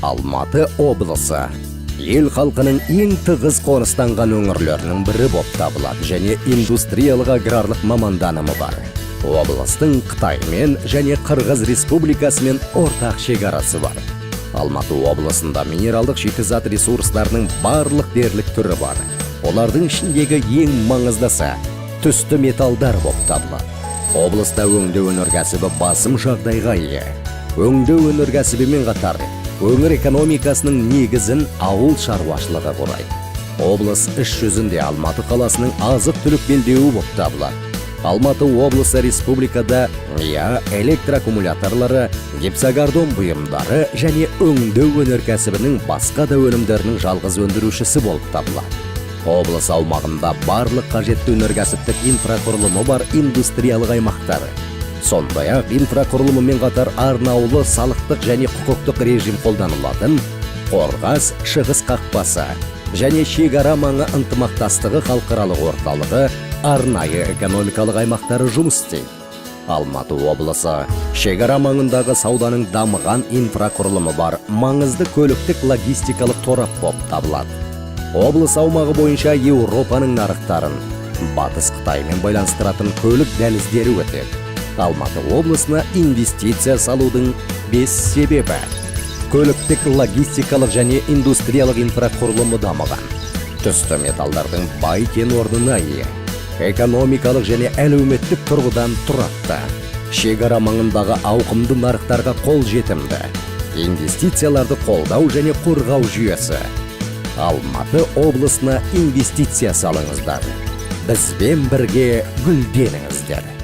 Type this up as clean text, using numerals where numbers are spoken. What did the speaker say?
Алматы облысы ел халқының ең тығыз қоныстанған өңірлерінің бірі болып табылады және индустриялық аграрлық маманданымы бар. Облыстың Қытаймен және Қырғыз Республикасымен ортақ шекарасы бар. Алматы облысында минералдық шикізат ресурстарының барлық дерлік түрі бар. Олардың ішіндегі ең маңыздысы түсті металдар болып табылады. Облыста өңдеу өнеркәсібі басым жағдайға ие. Өңдеу өнеркәсібімен қатар өңір экономикасының негізін ауыл шаруашылығы құрайды. Облыс іс жүзінде Алматы қаласының азық-түлік белдеуі болып табылады. Алматы облысы республикада электроаккумуляторлары, гипсокартон бұйымдары және өңдеу өнеркәсібінің басқа да өнімдерінің жалғыз өндірушісі болып табылады. Облыс аумағында барлық қажетті өнеркәсіптік инфрақұрылымы бар индустриялық аймақтары. Сондай-ақ инфрақұрылымымен қатар арнаулы салықтық және құқықтық режим қолданылатын Қорғас шығыс қақпасы және шекара маңы ынтымақтастығы халықаралық орталығы арнайы экономикалық аймақтары жұмыс істейді. Алматы облысы шекара маңындағы сауданың дамыған инфрақұрылымы бар маңызды көліктік логистикалық торап болып табылады. Облыс аумағы бойынша Еуропаның нарықтарын Батыс Қытаймен байланыстыратын көлік дәліздері өтеді. Алматы облысына инвестиция салудың 5 себебі: көліктік логистикалық және индустриялық инфрақұрылымы дамыған, түсті металдардың бай кен орнына ие, экономикалық және әлеуметтік тұрғыдан тұрақты, шекара маңындағы ауқымды нарықтарға қол жетімді, инвестицияларды қолдау және қорғау жүйесі. Алматы облысына инвестиция салыңыздар. Бізбен бірге гүлденіңіздер.